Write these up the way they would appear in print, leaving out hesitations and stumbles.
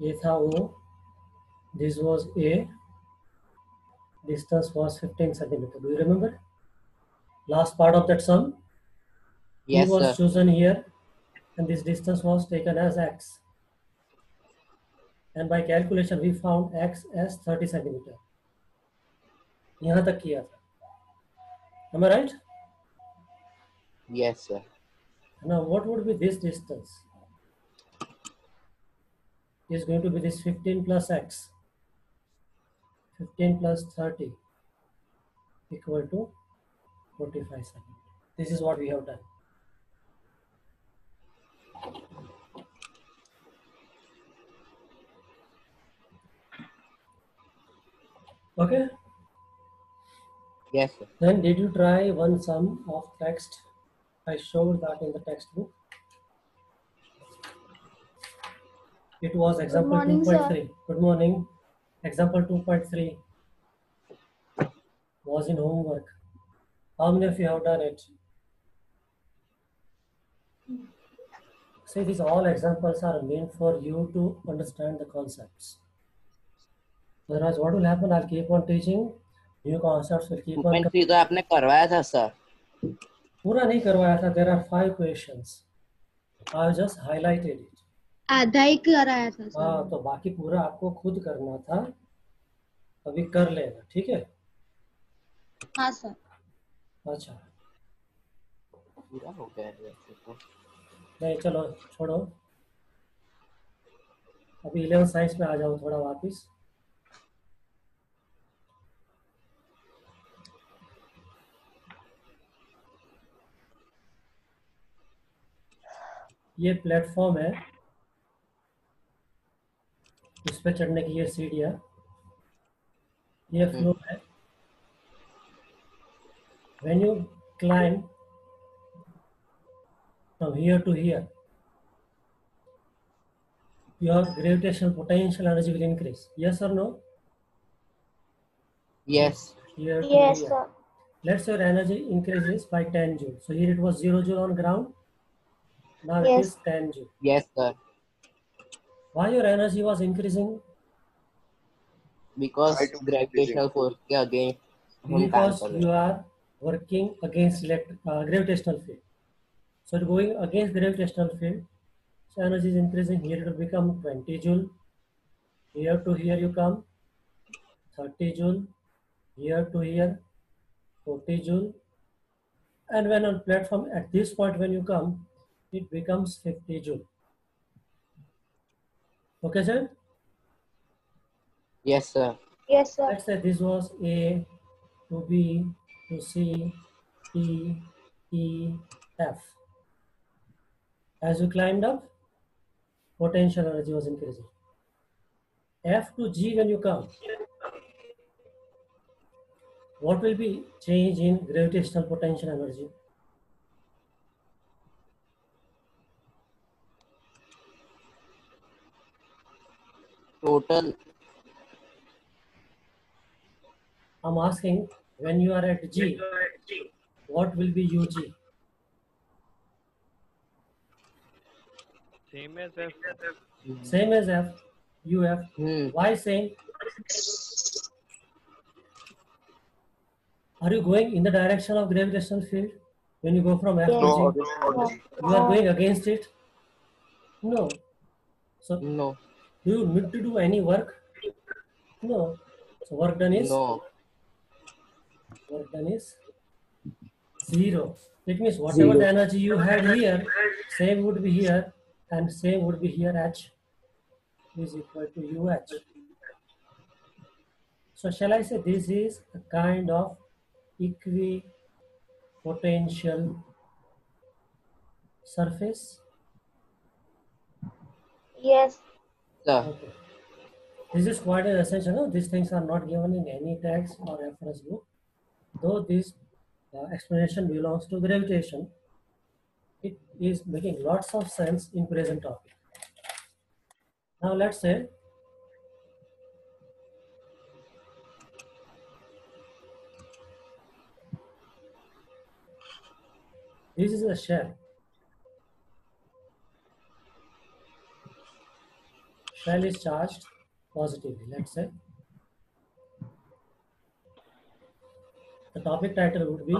ये था O, this was A, distance was 15 centimeter. Do you remember? Last part of that sum, P Yes, was sir. chosen here and this distance was taken as X. And by calculation we found X as 30 centimeter. यहाँ तक किया था. Am I right? Yes, sir. Now what would be this distance? Is going to be this 15 plus X. 15 plus 30 equal to 45 centimeter. This is what we have done. Okay. Yes, sir. Then did you try one sum of text? I showed that in the textbook. It was example morning, sir. 2.3. Good morning. Example 2.3 was in homework. How many of you have done it? See, these all examples are meant for you to understand the concepts. Otherwise, what will happen? I'll keep on teaching. New concepts will keep on 2.3 तो आपने करवाया था sir. पूरा नहीं करवाया था. There are 5 questions. I just highlighted it. आधा ही कराया था सर. हाँ, तो बाकी पूरा आपको खुद करना था. अभी कर लेना, ठीक है? हाँ सर. अच्छा, पूरा हो गया है वैसे तो. नहीं चलो छोड़ो. अभी 11 साइंस में आ जाओ थोड़ा वापिस. ये प्लेटफॉर्म है, इस पे चढ़ने की ये सीढ़ियाँ, ये फ्लोर है. When you climb from here to here, your gravitational potential energy will increase. Yes or no? Yes. Here to Yes here. sir. Let's say your energy increases by 10 joule. So here it was 0 joule on ground. Now it Yes. is 10 joule. Yes, sir. Why your energy was increasing? Because gravitational force के against हम काम Because कर रहे you हैं. are working against gravitational field. So going against gravitational field, so energy is increasing. Here it will become 20 joule. Here to here you come 30 joule. Here to here 40 joule. And when on platform at this point when you come, it becomes 50 joule. Okay, sir? Yes, sir. Yes sir. Let's say this was A to B to C, D, E, F. As you climbed up, potential energy was increasing. F to G when you come, what will be change in gravitational potential energy? Total. I'm asking, when you are at G, what will be UG? Same as F. Same as F, UF. Why same? Are you going in the direction of gravitational field? When you go from F to G, you are going against it? No. So No. do you need to do any work? No. So work done is? No. Work done is 0. It means whatever the energy you had here, same would be here, and same would be here. H is equal to UH. So shall I say this is a kind of equipotential surface? Yes. Sir. Okay. This is quite an essential. No? These things are not given in any text or reference book. Though this explanation belongs to gravitation, it is making lots of sense in present topic. Now let's say this is a shell. shell is charged positively, let's say. The topic title would be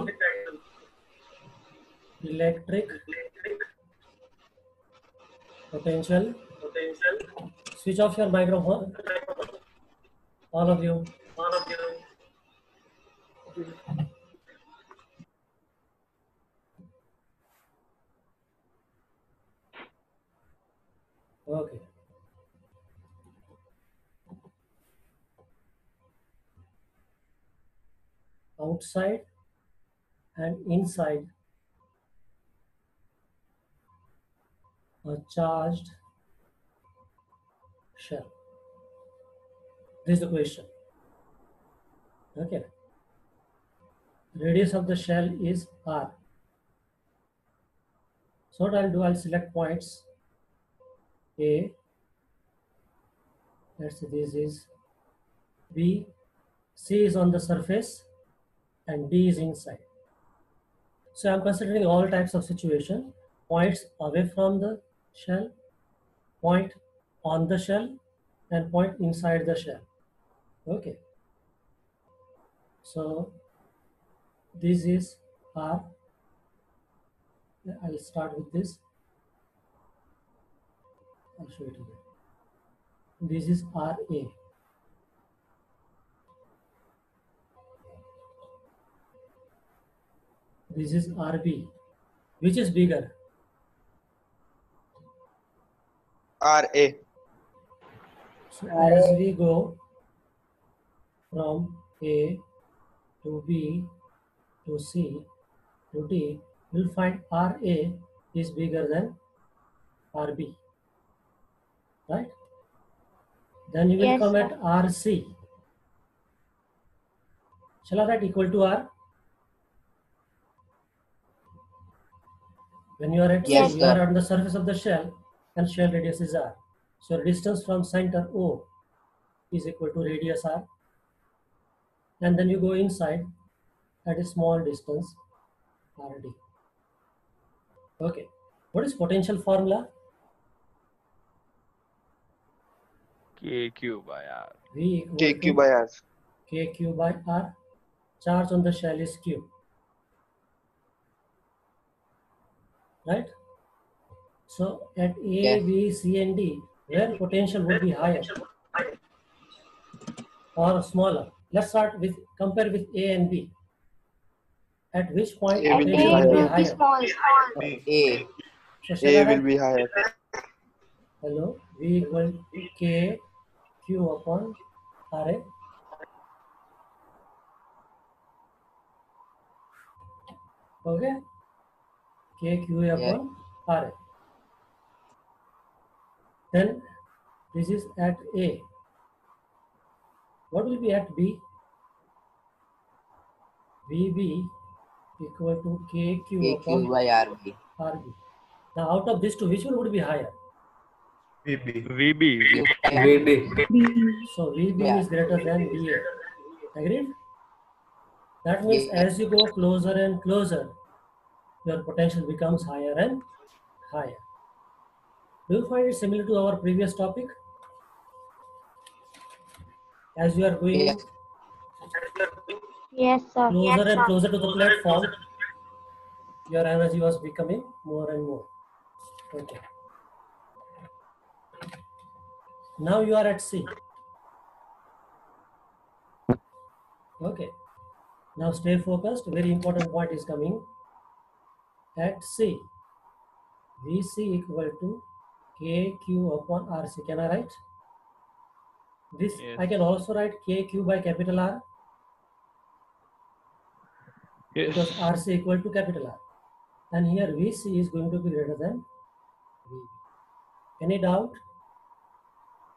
electric potential. Switch off your microphone, all of you. Okay. Outside and inside a charged shell. This is the question. Okay. Radius of the shell is r. So what I'll do, I'll select points A. Let's say this is B. C is on the surface and D is inside. So I'm considering all types of situation: points away from the shell, point on the shell, and point inside the shell. Okay. So this is R. I'll start with this. I'll show it again. This is RA. This is RB. Which is bigger? RA. So as we go from A to B to C to D, we'll find RA is bigger than RB, right? Then you will Yes, come sir. at RC. Shall I write equal to R? When you are at Yes, C, you are sir. on the surface of the shell and shell radius is R. So distance from center O is equal to radius R. And then you go inside at a small distance RD. Okay. What is potential formula? KQ by R. V equal KQ to by R. KQ by R. Charge on the shell is Q. Right? So at A, Yes. B, C, and D, where potential would be higher or smaller? Let's start with compare with A and B. At which point A will be potential will be A will be higher? small. A. So shall A I will write? be higher. Hello, V equal to K Q upon RA. Okay, K Q A Yeah. upon RA. Then this is at A. What will be at B? VB equal to KQ KQ upon by RB. RB. Now out of these two, which one would be higher? VB. Q by RB. So VB Yeah. is greater than VA. Agreed? That means Yeah. as you go closer and closer, your potential becomes higher and higher. Do you find it similar to our previous topic? As you are going Yes. Yes, sir. closer and closer to the platform, your energy was becoming more and more. Okay. Now you are at C. Okay. Now stay focused. Very important point is coming. At C, VC equal to KQ upon RC. Can I write? This Yes. I can also write KQ by capital R because Yes. RC equal to capital R. And here VC is going to be greater than VB. Any doubt?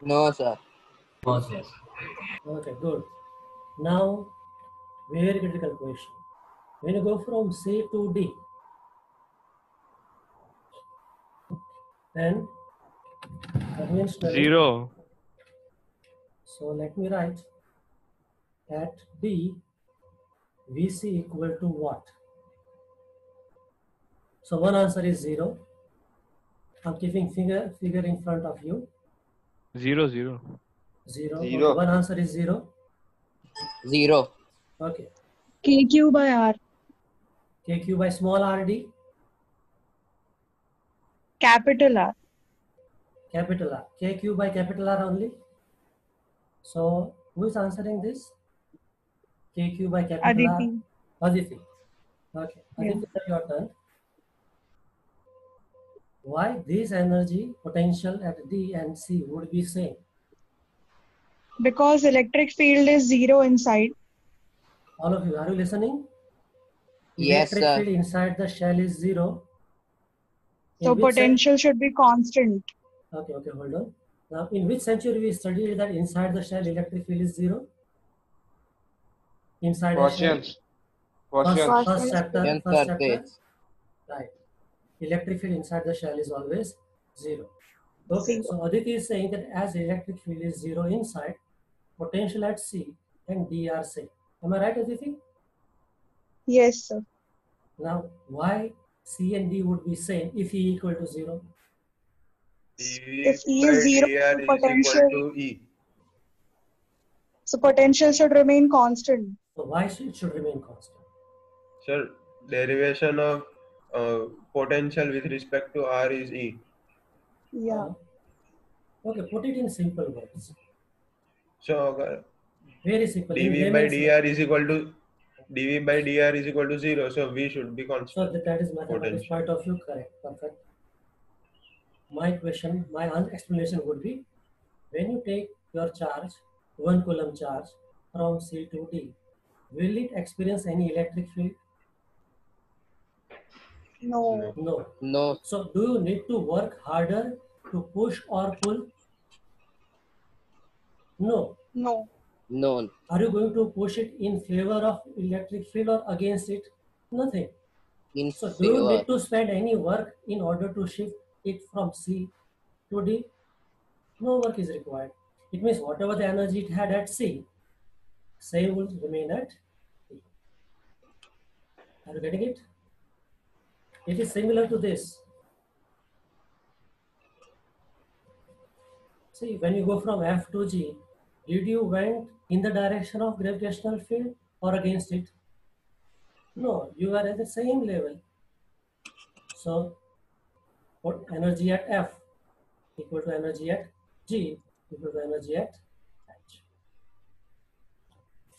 No, sir. Okay, good. Now, very critical question. When you go from C to D, then conventionally, 0. so let me write at D, VC equal to what? So one answer is 0. I'm keeping figure in front of you. Zero. Zero. Zero. Okay, one answer is 0. 0. Okay. KQ by R. KQ by small rd. Capital R. Capital R. KQ by capital R only. So who is answering this? KQ by capital R. Aditi. Aditi. Okay. Yeah. Aditi, your turn. Why this energy potential at D and C would be same? Because electric field is 0 inside. All of you, are you listening? Yes, Electric sir. field inside the shell is 0. So In which potential should be constant. Okay, hold on. Now, in which century we studied that inside the shell electric field is 0? Inside a shell. Questions. Questions. First chapter. Yes, First sir, chapter. page. Right. Electric field inside the shell is always 0. Okay, so Aditi is saying that as electric field is 0 inside, potential at C and D are same. Am I right, Aditi? Yes, sir. Now, why C and D would be same if E equal to 0? dV If E by is 0, dr is potential, equal to E. so potential should remain constant. So why it should remain constant? Sir, derivation of potential with respect to R is E. Yeah. Okay, put it in simple words. So Very simple. In dV by layman's dr is equal to dV by dr is equal to 0. So V should be So constant. that is mathematics Potential. point of view correct. Perfect. My question, my explanation would be, when you take your charge, 1 coulomb charge from C to D, will it experience any electric field? No. No. No. So do you need to work harder to push or pull? No. No. No. Are you going to push it in favor of electric field or against it? Nothing. In So do you favor. need to spend any work in order to shift it from C to D? No work is required. It means whatever the energy it had at C, same will remain at D. Are you getting it? It is similar to this. See, when you go from F to G, did you went in the direction of gravitational field or against it? No, you are at the same level. So, what energy at F equal to energy at G equal to energy at H.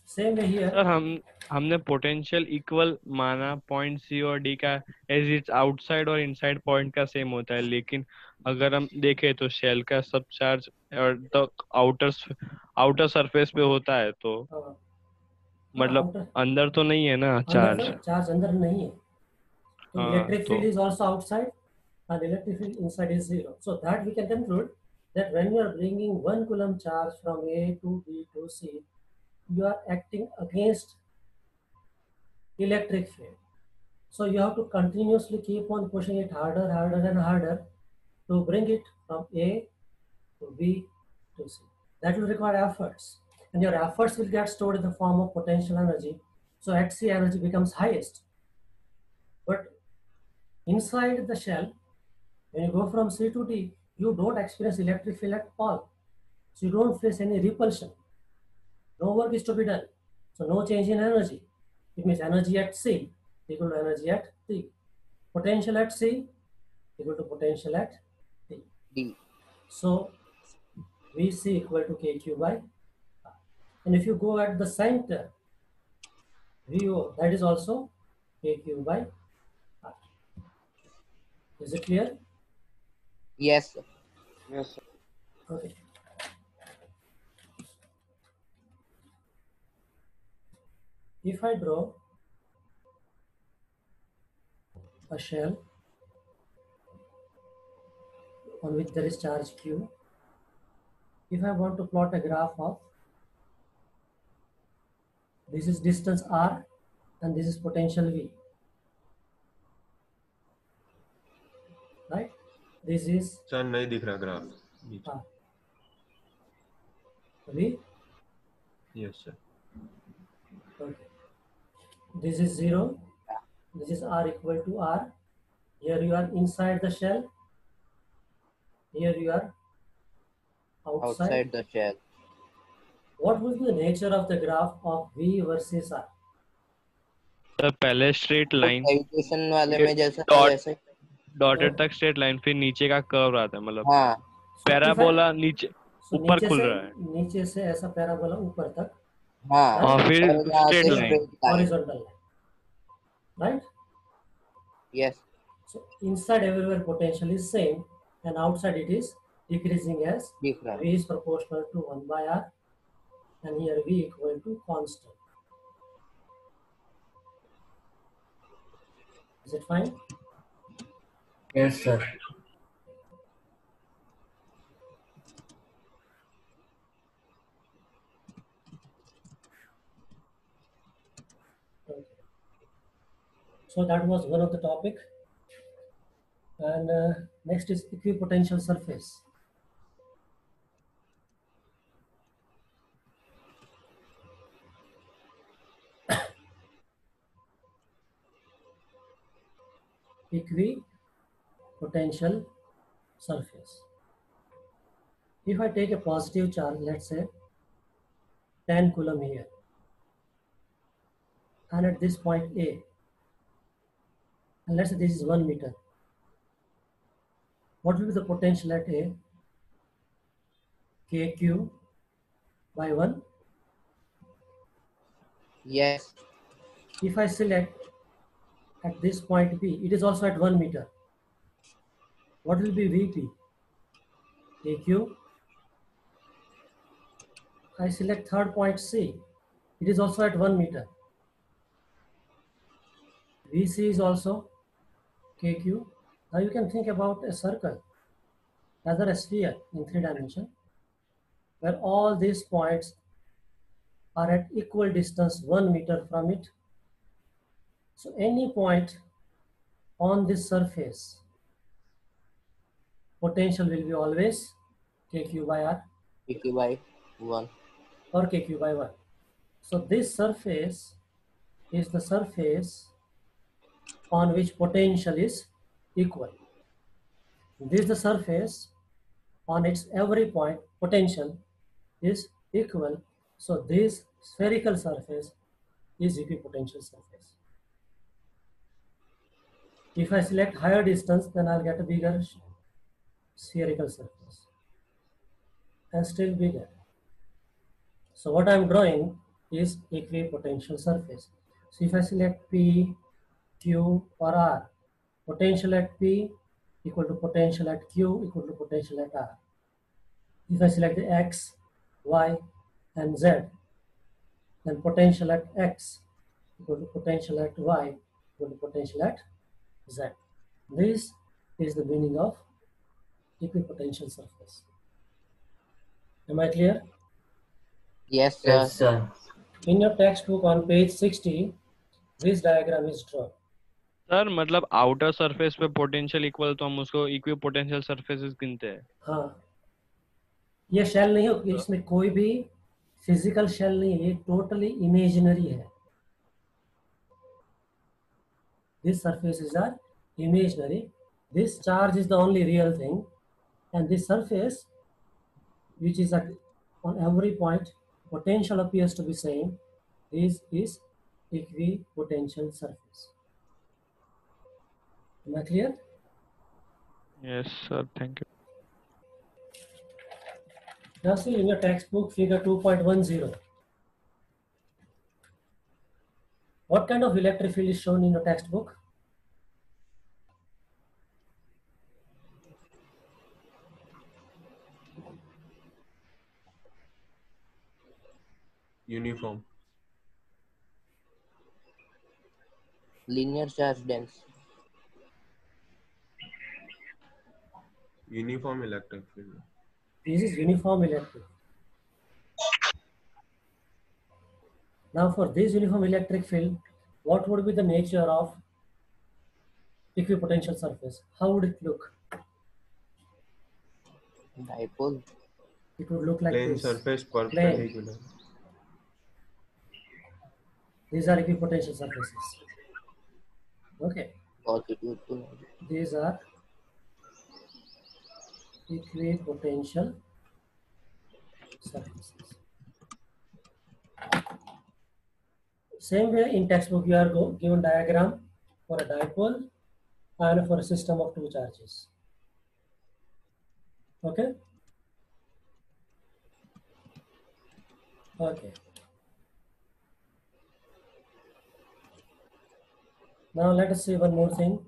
Same way here. Sir हमने potential equal माना point सी और D का as it's outside और inside point का same होता है, लेकिन अगर हम देखें तो शेल का सब चार्ज और द आउटर सरफेस पे होता है, तो मतलब अंदर तो नहीं है ना चार्ज? चार्ज अंदर नहीं है. So हाँ, electric तो field is also outside and electric field inside is 0. So that we can conclude that when you are bringing 1 coulomb charge from A to B to C, you are acting against electric field. So you have to continuously keep on pushing it harder and harder to bring it from A to B to C. That will require efforts, and your efforts will get stored in the form of potential energy. So at C, energy becomes highest. But inside the shell, when you go from C to D, you don't experience electric field at all. So you don't face any repulsion. No work is to be done. So no change in energy. It means energy at C equal to energy at D. Potential at C equal to potential at D. D. So Vc equal to kq by R. And if you go at the center, Vo, that is also kq by R. Is it clear? Yes, sir. Yes, sir. Okay. If I draw a shell on which there is charge q, if I want to plot a graph of this is distance r and this is potential V, right? This is sir नहीं दिख रहा graph. r. V. Yes, sir. Okay. This is 0. This is r equal to r. Here you are inside the shell. Here you are outside. the shell. What will be the nature of the graph of V versus R? Sir पहले straight line gravitation वाले में जैसा है dot वैसे। Dotted तक straight line, फिर नीचे का कर्व आता है, मतलब हाँ So if I- पैराबोला नीचे so ऊपर नीचे खुल से रहा है। नीचे से ऐसा पैराबोला ऊपर तक हाँ हाँ, फिर और यहाँ straight से line. straight line. horizontal line, right? Yes. So inside everywhere potential is same, and outside it is decreasing as Different. V is proportional to 1 by R, and here V equal to constant. Is it fine? Yes, sir. Okay. So that was one of the topic, and next is equipotential surface. Equipotential surface. If I take a positive charge, let's say 10 coulomb here, and at this point A, and let's say this is 1 meter, what will be the potential at A? KQ by 1. Yes. If I select at this point B, it is also at 1 meter. What will be VP? KQ. I select third point C. It is also at 1 meter. VC is also KQ. Now you can think about a circle, rather a sphere in 3 dimension, where all these points are at equal distance 1 meter from it. So any point on this surface, potential will be always KQ by R PQ by 1. or KQ by 1. So this surface is the surface on which potential is equal. This is the surface on its every point potential is equal. So this spherical surface is equipotential surface. If I select higher distance, then I'll get a bigger spherical surface and still bigger. So what I'm drawing is equipotential surface. So if I select P, Q or R, potential at P equal to potential at Q equal to potential at R. If I select the X, Y and Z, then potential at X equal to potential at Y equal to potential at Z. This is the meaning of equipotential surface. Am I clear? Yes, sir. Yes, sir. In your textbook on page 60, this diagram is drawn. Sir मतलब outer surface पे potential equal, तो हम उसको equipotential surfaces गिनते हैं। हाँ, ये shell नहीं हो, इसमें कोई भी फिजिकल शेल नहीं है, ये टोटली इमेजिनरी है. These surfaces are imaginary. This charge is the only real thing, and this surface, which is at on every point, potential appears to be same. This is equipotential surface. Am I clear? Yes sir, thank you. Now see in your textbook, figure 2.10. What kind of electric field is shown in your textbook? Uniform. Linear charge dense. Uniform electric field. This is uniform electric. Now for this uniform electric field, what would be the nature of equipotential surface? How would it look? Dipole. It would look like Plane this. surface perpendicular. These are equipotential surfaces. Okay. Positive to negative. These are equipotential surfaces. Same way in textbook you are given diagram for a dipole and for a system of two charges. Okay. Okay. Now let us see one more thing.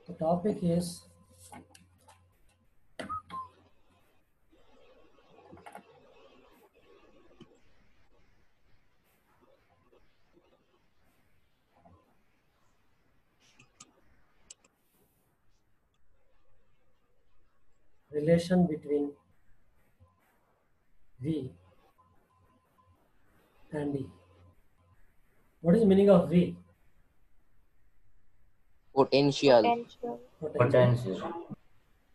The topic is relation between V and E. What is the meaning of V? Potential. Potential.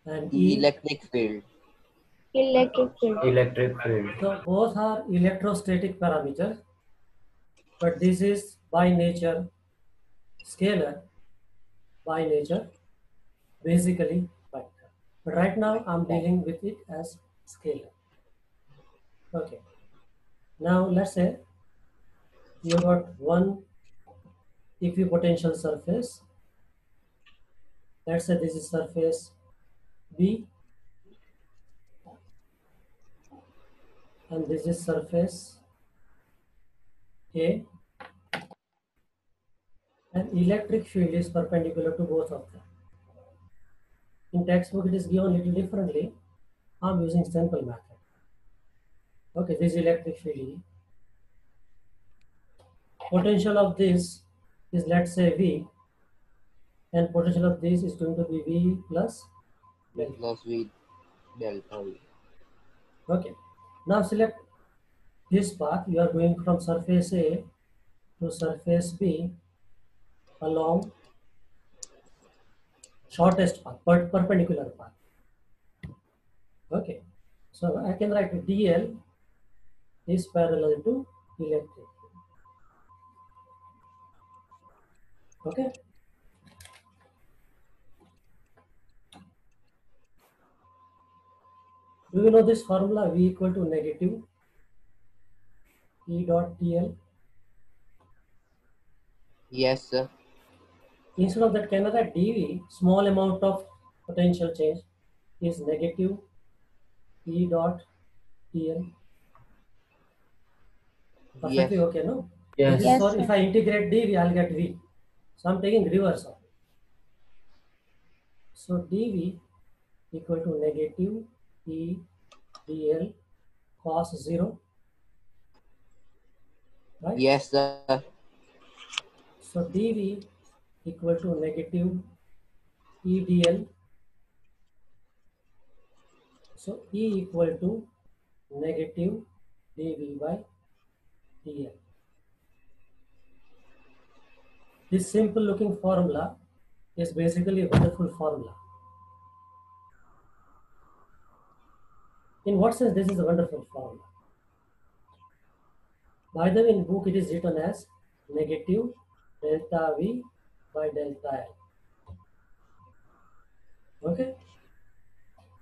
And E? Electric field. Electric field. Electric field. So both are electrostatic parameters, but this is by nature scalar, by nature basically vector. But right now I'm dealing with it as scalar. Okay. Now let's say you got one equipotential surface. Let's say this is surface B and this is surface A, and electric field is perpendicular to both of them. In textbook it is given a little differently. I'm using simple method. Okay, this electric field E. Potential of this is, let's say, V, and potential of this is going to be V plus delta. Plus V delta V. Okay. Now select this path. You are going from surface A to surface B along shortest path, perpendicular path. Okay. So I can write DL is parallel to electric. Okay. Do you know this formula? V equal to negative E dot TL. Yes, sir. Instead of that, can I write dV, small amount of potential change, is negative E dot TL. Perfectly Yes. okay, no? Yes. Yes, So sir. if I integrate dV, I'll get V. So I'm taking reverse of it. So dV equal to negative E dl cos 0. Right? Yes, sir. So dV equal to negative E dl. So E equal to negative dV by dl. This simple looking formula is basically a wonderful formula. In what sense this is a wonderful formula? By the way, in book it is written as negative delta V by delta L. Okay?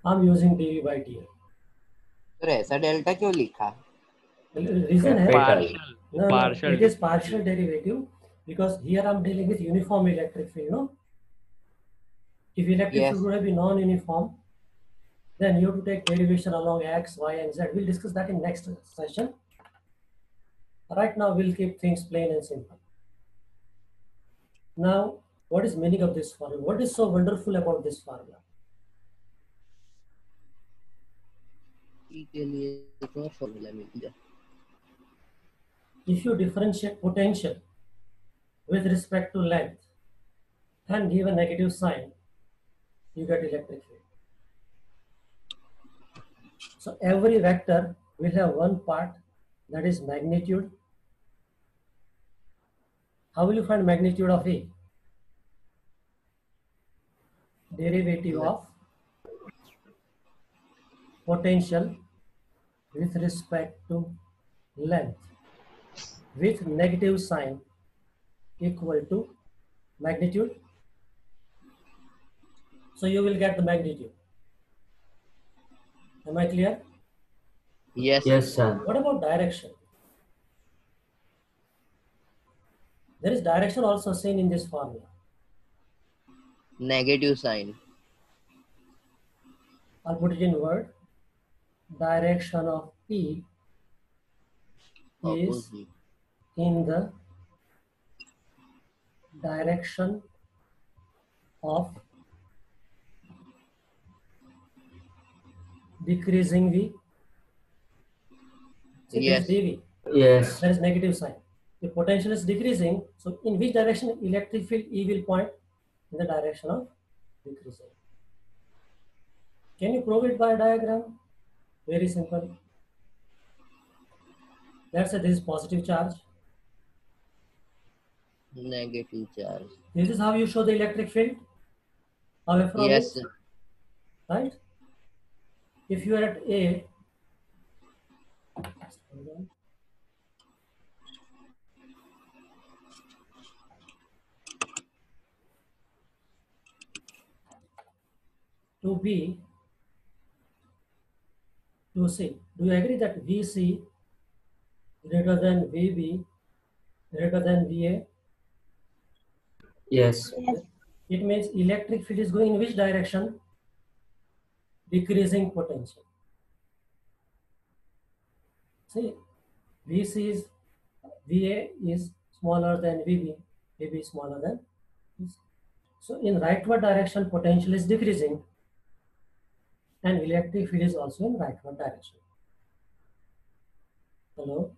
I'm using dV by dl. Sir ऐसा delta क्यों लिखा? Reason है, Partial. no, partial it is partial derivative because here I'm dealing with uniform electric field, no? If electric Yes. field would have been non-uniform, then you have to take derivation along X, Y, and Z. We'll discuss that in next session. Right now, we'll keep things plain and simple. Now, what is meaning of this formula? What is so wonderful about this formula? के लिए एक और formula मिल गया. If you differentiate potential with respect to length and give a negative sign, you get electric field. So every vector will have one part that is magnitude. How will you find magnitude of E? Derivative of potential with respect to length with negative sign equal to magnitude. So you will get the magnitude. Am I clear? Yes. Yes, sir. What about direction? There is direction also seen in this formula. Negative sign. I'll put it in word. Direction of E is Opposite. in the direction of decreasing V. See, Yes. this is dV. Yes. There is negative sign. The potential is decreasing. So in which direction electric field E will point? In the direction of decreasing. Can you prove it by a diagram? Very simple. Let's say this is positive charge. Negative charge. This is how you show the electric field away from Yes. it, right? If you are at A, to B, to C, do you agree that VC greater than VB greater than VA? Yes. It means electric field is going in which direction? Decreasing potential. See, VC is, VA is smaller than VB, VB is smaller than VC. So in rightward direction, potential is decreasing, and electric field is also in rightward direction. Hello?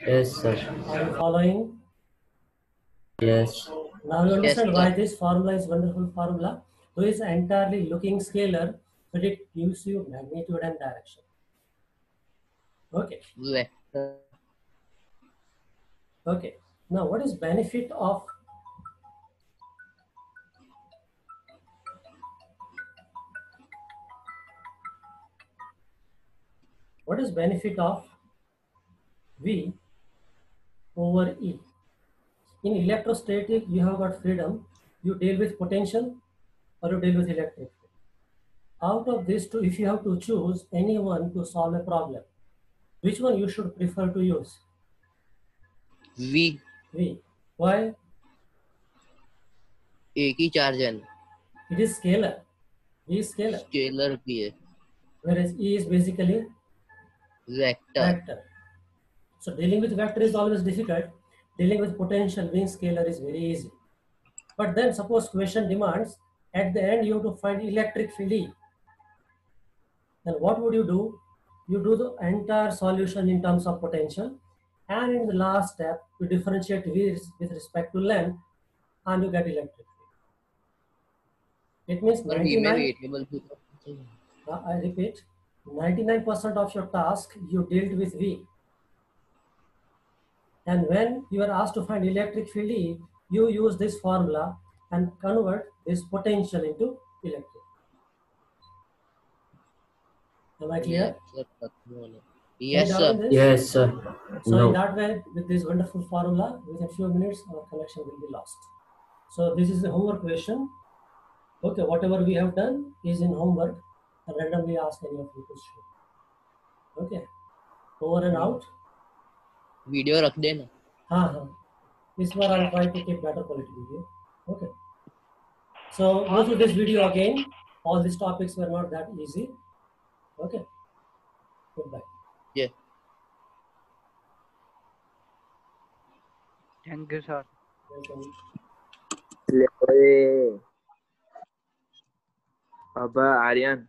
Yes, sir. Are you following? Yes. Now you understand Yes, why sir. this formula is wonderful formula. So it's entirely looking scalar, but it gives you magnitude and direction. Okay. Vector. Okay. Now what is benefit of V over E? In electrostatic, you have got freedom. You deal with potential or you deal with electric. Out of these two, if you have to choose any one to solve a problem, which one you should prefer to use? V. V. Why? एक ही charge है. It is scalar. V is scalar. Scalar भी है. Whereas E is basically Vector. vector. So dealing with vector is always difficult. Dealing with potential being scalar is very easy. But then suppose question demands at the end you have to find electric field E. Then what would you do? You do the entire solution in terms of potential, and in the last step you differentiate V with respect to length and you get electric field. It means पर V में 99, variable भी तो चाहिए. I repeat, 99% of your task you dealt with V. And when you are asked to find electric field E, you use this formula and convert this potential into electric. Am I clear? Yes, Any doubt sir. in this? Yes, sir. So No. in that way, with this wonderful formula, within a few minutes, our connection will be lost. So this is a homework question. Okay, whatever we have done is in homework. I randomly ask any of you question. Okay, over and out. Video रख देना. हाँ. This one I'll try to keep better quality video. Okay. So go through this video again. All these topics were not that easy. Okay. Goodbye. Yeah. Thank you, sir. Welcome. अब आर्यन